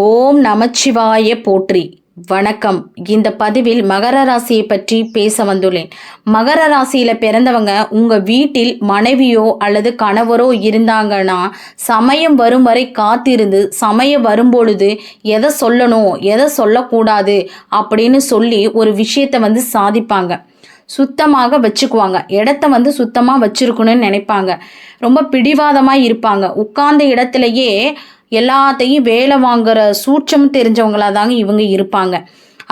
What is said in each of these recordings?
ஓம் நமச்சிவாய போற்றி. வணக்கம். இந்த பதிவில் மகர ராசியை பற்றி பேச வந்துள்ளேன். மகர ராசியில பிறந்தவங்க உங்க வீட்டில் மனைவியோ அல்லது கணவரோ இருந்தாங்கன்னா சமயம் வரும் வரை காத்திருந்து சமயம் வரும்பொழுது எதை சொல்லணும் எதை சொல்லக்கூடாது அப்படின்னு சொல்லி ஒரு விஷயத்தை சாதிப்பாங்க. சுத்தமாக வச்சுக்குவாங்க. இடத்த சுத்தமாக வச்சிருக்கணும்னு நினைப்பாங்க. ரொம்ப பிடிவாதமாக இருப்பாங்க. உட்கார்ந்த இடத்துலையே எல்லாத்தையும் வேலை வாங்குற சூட்சம் தெரிஞ்சவங்களா தாங்க இவங்க இருப்பாங்க.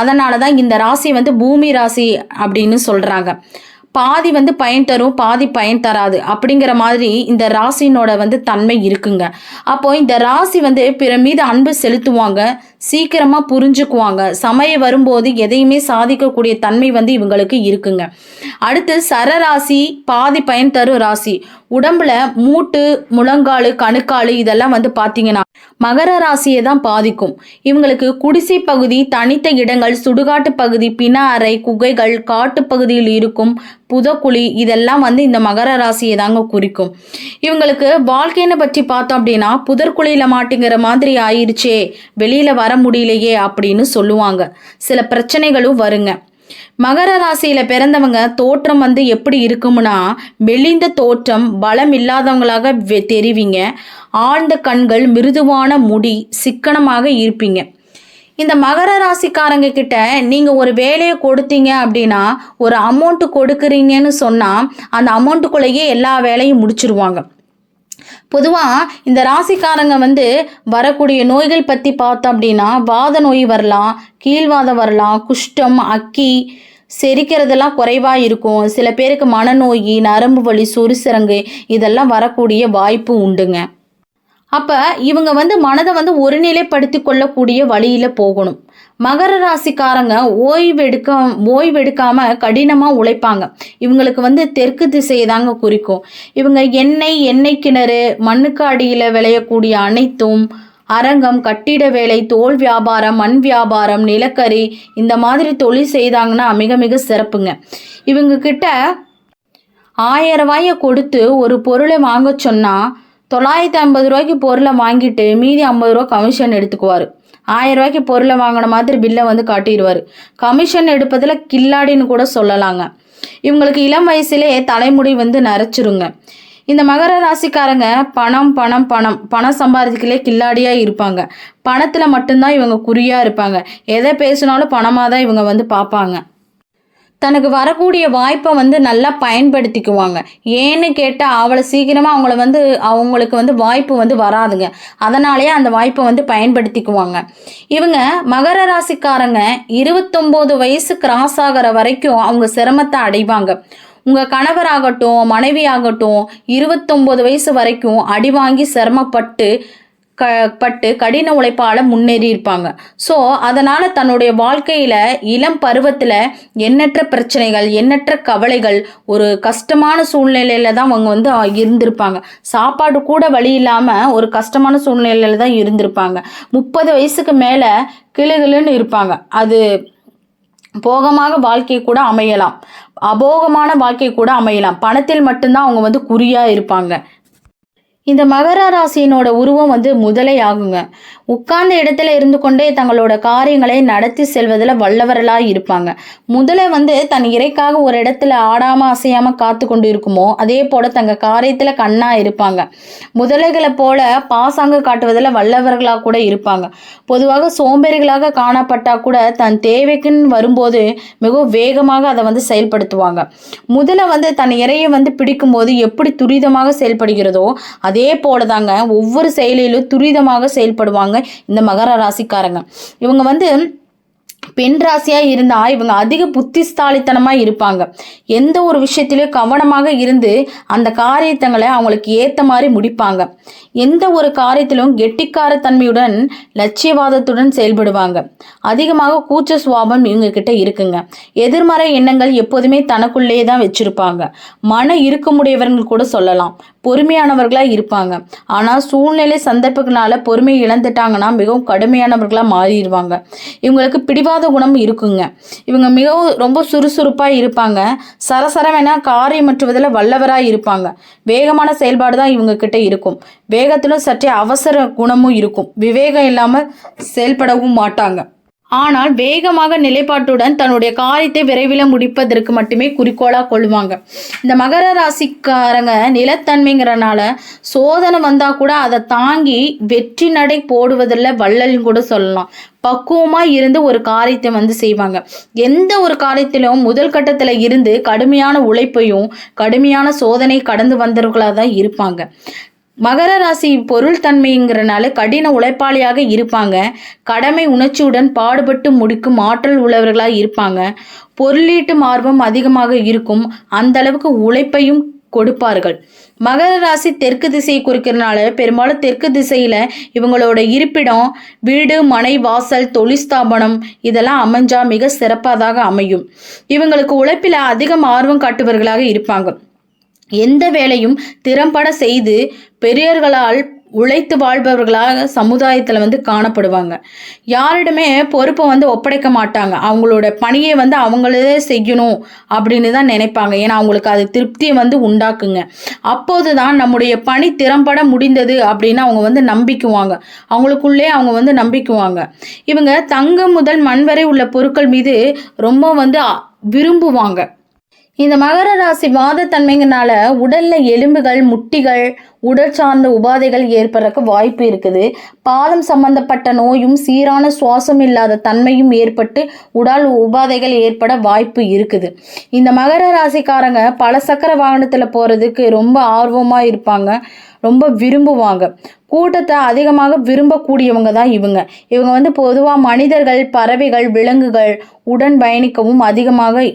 அதனால தான் இந்த ராசி பூமி ராசி அப்படின்னு சொல்கிறாங்க. பாதி பயன் தரும், பாதி பயன் தராது அப்படிங்கிற மாதிரி இந்த ராசினோட தன்மை இருக்குங்க. அப்போ இந்த ராசி பிற மீது அன்பு செலுத்துவாங்க, சீக்கிரமாக புரிஞ்சுக்குவாங்க. சமயம் வரும்போது எதையுமே சாதிக்கக்கூடிய தன்மை இவங்களுக்கு இருக்குங்க. அடுத்து சரராசி பாதி பயன் தரும் ராசி. உடம்புல மூட்டு, முழங்காலு, கணுக்காலு இதெல்லாம் பார்த்தீங்கன்னா மகர ராசியை தான் பாதிக்கும். இவங்களுக்கு குடிசை பகுதி, தனித்த இடங்கள், சுடுகாட்டு பகுதி, பிண அறை, குகைகள், காட்டு பகுதியில் இருக்கும் புதக்குழி இதெல்லாம் இந்த மகர ராசியை தாங்க குறிக்கும். இவங்களுக்கு வாழ்க்கைன்னு பற்றி பார்த்தோம் அப்படின்னா புதற்குழியில மாட்டுங்கிற மாதிரி ஆயிடுச்சே, வெளியில வர முடியலையே அப்படின்னு சொல்லுவாங்க. சில பிரச்சனைகளும் வருங்க. மகர ராசியில பிறந்தவங்க தோற்றம் எப்படி இருக்கும்னா மெலிந்த தோற்றம், பலம் இல்லாதவங்களாக தெரிவிங்க. ஆழ்ந்த கண்கள், மிருதுவான முடி, சிக்கனமாக இருப்பீங்க. இந்த மகர ராசிக்காரங்க கிட்ட நீங்க ஒரு வேலையை கொடுத்தீங்க அப்படின்னா ஒரு அமௌண்ட் கொடுக்குறீங்கன்னு சொன்னா அந்த அமௌண்ட்டுக்குள்ளேயே எல்லா வேலையும் முடிச்சிருவாங்க. பொதுவாக இந்த ராசிக்காரங்க வரக்கூடிய நோய்கள் பற்றி பார்த்தோம் அப்படின்னா வாத நோய் வரலாம், கீழ்வாதம் வரலாம், குஷ்டம், அக்கி, செரிக்கிறதெல்லாம் குறைவாக இருக்கும். சில பேருக்கு மனநோய், நரம்பு வலி, சொரிசிரங்கு இதெல்லாம் வரக்கூடிய வாய்ப்பு உண்டுங்க. அப்போ இவங்க மனதை ஒருநிலைப்படுத்தி கொள்ளக்கூடிய வழியில் போகணும். மகர ராசிக்காரங்க ஓய்வெடுக்காம கடினமாக உழைப்பாங்க. இவங்களுக்கு தெற்கு திசையை தாங்க குறிக்கும். இவங்க எண்ணெய் கிணறு, மண்ணுக்கு அடியில் விளையக்கூடிய அனைத்தும், அரங்கம், கட்டிட வேலை, தோல் வியாபாரம், மண் வியாபாரம், நிலக்கரி இந்த மாதிரி தொழில் செய்தாங்கன்னா மிக மிக சிறப்புங்க. இவங்க கிட்ட 1000 ரூபாயை கொடுத்து ஒரு பொருளை வாங்க சொன்னால் 950 ரூபாய்க்கு பொருளை வாங்கிட்டு மீதி 50 ரூபா கமிஷன் எடுத்துக்குவார். 1000 ரூபாய்க்கு பொருளை வாங்கின மாதிரி பில்லை காட்டிடுவார். கமிஷன் எடுப்பதில் கில்லாடின்னு கூட சொல்லலாங்க. இவங்களுக்கு இளம் வயசுலே தலைமுடி நரைச்சிருங்க. இந்த மகர ராசிக்காரங்க பணம் சம்பாதிக்கலே கில்லாடியாக இருப்பாங்க. பணத்தில் மட்டும்தான் இவங்க குறியாக இருப்பாங்க. எதை பேசினாலும் பணமாக தான் இவங்க பார்ப்பாங்க. தனக்கு வரக்கூடிய வாய்ப்பை நல்லா பயன்படுத்திக்குவாங்க. ஏன்னு கேட்டால் அவளை சீக்கிரமாக அவங்களுக்கு வாய்ப்பு வராதுங்க. அதனாலேயே அந்த வாய்ப்பை பயன்படுத்திக்குவாங்க. இவங்க மகர ராசிக்காரங்க 29 வயசு கிராஸ் ஆகிற வரைக்கும் அவங்க சிரமத்தை அடைவாங்க. உங்கள் கணவராகட்டும், மனைவி ஆகட்டும் 29 வயசு வரைக்கும் அடி வாங்கி சிரமப்பட்டு கடின உழைப்பால் முன்னேறி இருப்பாங்க. ஸோ அதனால் தன்னுடைய வாழ்க்கையில் இளம் பருவத்தில் எண்ணற்ற பிரச்சனைகள், எண்ணற்ற கவலைகள், ஒரு கஷ்டமான சூழ்நிலையில தான் அவங்க இருந்திருப்பாங்க. சாப்பாடு கூட வழி இல்லாமல் ஒரு கஷ்டமான சூழ்நிலையில தான் இருந்திருப்பாங்க. 30 வயசுக்கு மேலே கிளுகிளுன்னு இருப்பாங்க. அது போகமாக வாழ்க்கை கூட அமையலாம், அபோகமான வாழ்க்கை கூட அமையலாம். பணத்தில் மட்டும்தான் அவங்க குறியாக இருப்பாங்க. இந்த மகர ராசியினோட உருவம் முதலை ஆகுங்க. உட்கார்ந்த இடத்துல இருந்து கொண்டே தங்களோட காரியங்களை நடத்தி செல்வதில் வல்லவர்களாக இருப்பாங்க. முதலை தன் இறைக்காக ஒரு இடத்துல ஆடாமல் அசையாமல் காத்து கொண்டு இருக்குமோ அதே போல் தங்கள் காரியத்தில் கண்ணாக இருப்பாங்க. முதலைகளை போல பாசாங்கு காட்டுவதில் வல்லவர்களாக கூட இருப்பாங்க. பொதுவாக சோம்பேறிகளாக காணப்பட்டால் கூட தன் தேவைக்குன்னு வரும்போது மிகவும் வேகமாக அதை செயல்படுத்துவாங்க. முதலை தன் இறையை பிடிக்கும்போது எப்படி துரிதமாக செயல்படுகிறதோ அதே போல தாங்க ஒவ்வொரு செயலிலும் துரிதமாக செயல்படுவாங்க இந்த மகர ராசிக்காரங்க. இவங்க பெண் ராசியாக இருந்தால் இவங்க அதிக புத்திசாலித்தனமாக இருப்பாங்க. எந்த ஒரு விஷயத்திலையும் கவனமாக இருந்து அந்த காரியத்தங்களை அவங்களுக்கு ஏற்ற மாதிரி முடிப்பாங்க. எந்த ஒரு காரியத்திலும் கெட்டிக்காரத்தன்மையுடன் லட்சியவாதத்துடன் செயல்படுவாங்க. அதிகமாக கூச்ச சுபாவம் இவங்க கிட்ட இருக்குங்க. எதிர்மறை எண்ணங்கள் எப்போதுமே தனக்குள்ளேயே தான் வச்சிருப்பாங்க. மன இருக்கமுடையவர்கள் கூட சொல்லலாம். பொறுமையானவர்களாக இருப்பாங்க. ஆனால் சூழ்நிலை சந்தர்ப்பங்களால பொறுமையை இழந்துட்டாங்கன்னா மிகவும் கடுமையானவர்களாக மாறிடுவாங்க. இவங்களுக்கு பிடிவாத பிடிவாத குணம் இருக்குங்க. இவங்க மிகவும் ரொம்ப சுறுசுறுப்பாக இருப்பாங்க. சரசரவென காரியமற்றுவதில் வல்லவராக இருப்பாங்க. வேகமான செயல்பாடு தான் இவங்க கிட்ட இருக்கும். வேகத்திலும் சற்றே அவசர குணமும் இருக்கும். விவேகம் இல்லாமல் செயல்படவும் மாட்டாங்க. ஆனால் வேகமாக நிலைப்பாட்டுடன் தன்னுடைய காரியத்தை விரைவில் முடிப்பதற்கு மட்டுமே குறிக்கோளாக கொள்வாங்க. இந்த மகர ராசிக்காரங்க நிலத்தன்மைங்கிறனால சோதனை வந்தால் கூட அதை தாங்கி வெற்றி நடை போடுவதில் வள்ளல்னு கூட சொல்லலாம். பக்குவமாக இருந்து ஒரு காரியத்தை செய்வாங்க. எந்த ஒரு காரியத்திலும் முதல் கட்டத்தில் இருந்து கடுமையான உழைப்பையும் கடுமையான சோதனை கடந்து வந்தவர்களாக தான் இருப்பாங்க. மகர ராசி பொருள் தன்மைங்கிறனால கடின உழைப்பாளியாக இருப்பாங்க. கடமை உணர்ச்சியுடன் பாடுபட்டு முடிக்கும் ஆற்றல் உள்ளவர்களாக இருப்பாங்க. பொருளீட்டும் ஆர்வம் அதிகமாக இருக்கும். அந்த அளவுக்கு உழைப்பையும் கொடுப்பார்கள். மகர ராசி தெற்கு திசையை குறிக்கிறதுனால பெரும்பாலும் தெற்கு திசையில இவங்களோட இருப்பிடம், வீடு, மனை, வாசல், தொழிற்ஸ்தாபனம் இதெல்லாம் அமைஞ்சா மிக சிறப்பாக அமையும். இவங்களுக்கு உழைப்பில் அதிகம் ஆர்வம் காட்டுபவர்களாக இருப்பாங்க. எந்த வேலையும் திறம்பட செய்து பெரியவர்களால் உழைத்து வாழ்பவர்களாக சமுதாயத்தில் காணப்படுவாங்க. யாரிடமே பொறுப்பை ஒப்படைக்க மாட்டாங்க. அவங்களோட பணியை அவங்களே செய்யணும் அப்படின்னு தான் நினைப்பாங்க. ஏன்னா அவங்களுக்கு அது திருப்தியை உண்டாக்குங்க. அப்போது தான் நம்முடைய பணி திறம்பட முடிந்தது அப்படின்னு அவங்க நம்பிக்குவாங்க. அவங்களுக்குள்ளே அவங்க நம்பிக்குவாங்க. இவங்க தங்கம் முதல் மண் வரை உள்ள பொருட்கள் மீது ரொம்ப விரும்புவாங்க. இந்த மகர ராசி வாதத்தன்மைங்கனால உடல்ல எலும்புகள், முட்டிகள், உடல் சார்ந்த உபாதைகள் ஏற்படுறதுக்கு வாய்ப்பு இருக்குது. பாதம் சம்பந்தப்பட்ட நோயும் சீரான சுவாசம் இல்லாத தன்மையும் ஏற்பட்டு உடல் உபாதைகள் ஏற்பட வாய்ப்பு இருக்குது. இந்த மகர ராசிக்காரங்க பல சக்கர வாகனத்தில் போகிறதுக்கு ரொம்ப ஆர்வமாக இருப்பாங்க. ரொம்ப விரும்புவாங்க. கூட்டத்தை அதிகமாக விரும்பக்கூடியவங்க தான் இவங்க. இவங்க பொதுவாக மனிதர்கள், பறவைகள், விலங்குகள் உடன் பயணிக்கவும் அதிகமாக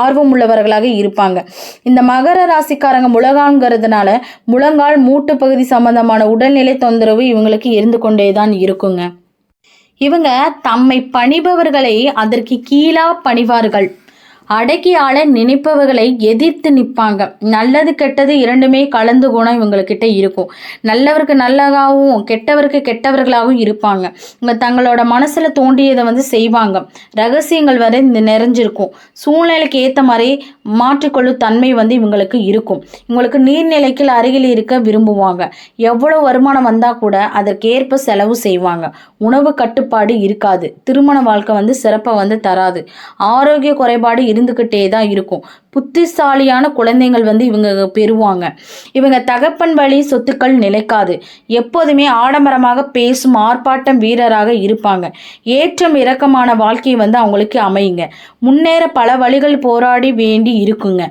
ஆர்வம் உள்ளவர்களாக இருப்பாங்க. இந்த மகர ராசிக்காரங்க முழங்கால்ங்கிறதுனால முழங்கால், மூட்டு பகுதி சம்பந்தமான உடல்நிலை தொந்தரவு இவங்களுக்கு இருந்து கொண்டே தான் இருக்குங்க. இவங்க தம்மை பணிபவர்களை அதற்கு கீழா பணிவார்கள். அடக்கி ஆள நினைப்பவர்களை எதிர்த்து நிற்பாங்க. நல்லது கெட்டது இரண்டுமே கலந்து குணம் இவங்கக்கிட்ட இருக்கும். நல்லவருக்கு நல்லதாகவும் கெட்டவருக்கு கெட்டவர்களாகவும் இருப்பாங்க. இவங்க தங்களோட மனசில் தோண்டியதை செய்வாங்க. ரகசியங்கள் வரை நிறைஞ்சிருக்கும். சூழ்நிலைக்கு ஏற்ற மாதிரி மாற்றிக்கொள்ளும் தன்மை இவங்களுக்கு இருக்கும். இவங்களுக்கு நீர்நிலைக்கு அருகில் இருக்க விரும்புவாங்க. எவ்வளோ வருமானம் வந்தால் கூட அதற்கேற்ப செலவு செய்வாங்க. உணவு கட்டுப்பாடு இருக்காது. திருமண வாழ்க்கை சிறப்பை தராது. ஆரோக்கிய குறைபாடு இருந்துக்கிட்டே தான் இருக்கும். புத்திசாலியான குழந்தைகள் இவங்க பெறுவாங்க. இவங்க தகப்பன் வழி சொத்துக்கள் நிலைக்காது. எப்போதுமே ஆடம்பரமாக பேசும் ஆர்ப்பாட்டம் வீரராக இருப்பாங்க. ஏற்றம் இறக்கமான வாழ்க்கையை அவங்களுக்கு அமையுங்க. முன்னேற பல வழிகள் போராடி வேண்டி இருக்குங்க.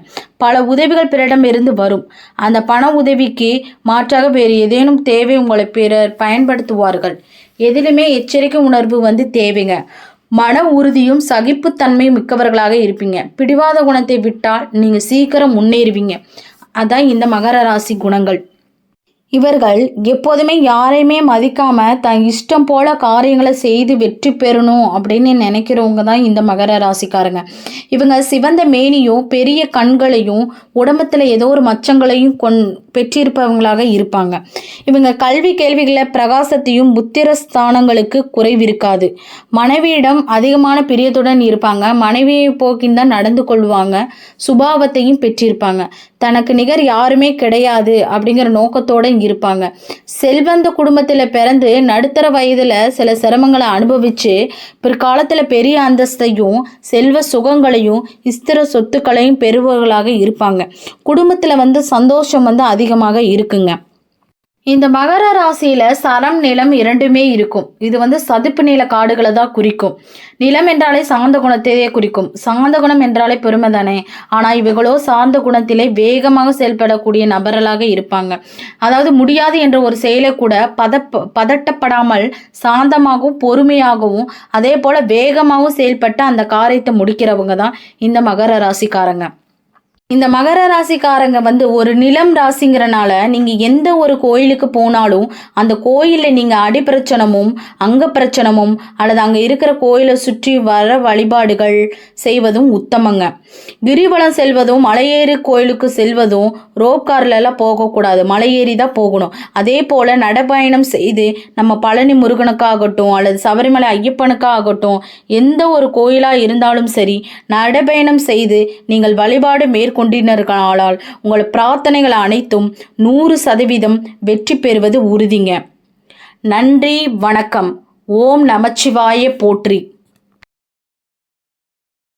பல உதவிகள் பிறரிடம் இருந்து வரும். அந்த பண உதவிக்கு மாற்றாக வேறு ஏதேனும் தேவை உங்களை பிறர் பயன்படுத்துவார்கள். எதிலுமே எச்சரிக்கை உணர்வு தேவைங்க. மன உறுதியும் சகிப்புத்தன்மையும் மிக்கவர்களாக இருப்பீங்க. பிடிவாத குணத்தை விட்டால் நீங்கள் சீக்கிரம் முன்னேறுவீங்க. அதான் இந்த மகர ராசி குணங்கள். இவர்கள் எப்போதுமே யாரையுமே மதிக்காம தன் இஷ்டம் போல காரியங்களை செய்து வெற்றி பெறணும் அப்படின்னு நினைக்கிறவங்க தான் இந்த மகர ராசிக்காரங்க. இவங்க சிவந்த மேனியும் பெரிய கண்களையும் உடம்பத்துல ஏதோ ஒரு மச்சங்களையும் பெற்றிருப்பவங்களாக இருப்பாங்க. இவங்க கல்வி கேள்விகளை பிரகாசத்தையும் புத்திர ஸ்தானங்களுக்கு குறைவிருக்காது. மனைவியிடம் அதிகமான பிரியத்துடன் இருப்பாங்க. மனைவியை போக்கின் தான் நடந்து கொள்வாங்க. சுபாவத்தையும் பெற்றிருப்பாங்க. தனக்கு நிகர் யாருமே கிடையாது அப்படிங்கிற நோக்கத்தோட இருப்பாங்க. செல்வந்த குடும்பத்துல பிறந்து நடுத்தர வயதுல சில சிரமங்களை அனுபவிச்சு பிற்காலத்துல பெரிய அந்தஸ்தையும் செல்வ சுகங்களையும் ஸ்திர சொத்துக்களையும் பெறுபவர்களாக இருப்பாங்க. குடும்பத்துல சந்தோஷம் அதிகமாக இருக்குங்க. இந்த மகர ராசியில சரம், நிலம் இரண்டுமே இருக்கும். இது சதுப்பு நில காடுகளை தான் குறிக்கும். நிலம் என்றாலே சார்ந்த குணத்தையே குறிக்கும். சார்ந்த குணம் என்றாலே பெருமை தானே. ஆனா இவங்களோ சார்ந்த குணத்திலே வேகமாக செயல்படக்கூடிய நபர்களாக இருப்பாங்க. அதாவது முடியாது என்ற ஒரு செயலை கூட பதட்டப்படாமல் சாந்தமாகவும் பொறுமையாகவும் அதே போல வேகமாகவும் செயல்பட்டு அந்த காரியத்தை முடிக்கிறவங்க தான் இந்த மகர ராசிக்காரங்க. இந்த மகர ராசிக்காரங்க வந்து ஒரு நிலம் ராசிங்கிறனால நீங்கள் எந்த ஒரு கோயிலுக்கு போனாலும் அந்த கோயிலில் நீங்கள் அடிப்பிரச்சனமும் அங்கப்பிரச்சனமும் அல்லது அங்கே இருக்கிற கோயிலை சுற்றி வர வழிபாடுகள் செய்வதும் உத்தமங்க. கிரிவலம் செல்வதும் மலையேறி கோயிலுக்கு செல்வதும் ரோப் கார்லெல்லாம் போகக்கூடாது, மலையேறி தான் போகணும். அதே போல் நடைப்பயணம் செய்து நம்ம பழனி முருகனுக்காகட்டும் அல்லது சபரிமலை ஐயப்பனுக்காகட்டும் எந்த ஒரு கோயிலாக இருந்தாலும் சரி நடைப்பயணம் செய்து நீங்கள் வழிபாடு கொண்டிருக்கலால் உங்கள் பிரார்த்தனைகள் அனைத்தும் 100% வெற்றி பெறுவது உறுதிங்க. நன்றி, வணக்கம். ஓம் நமச்சிவாய போற்றி.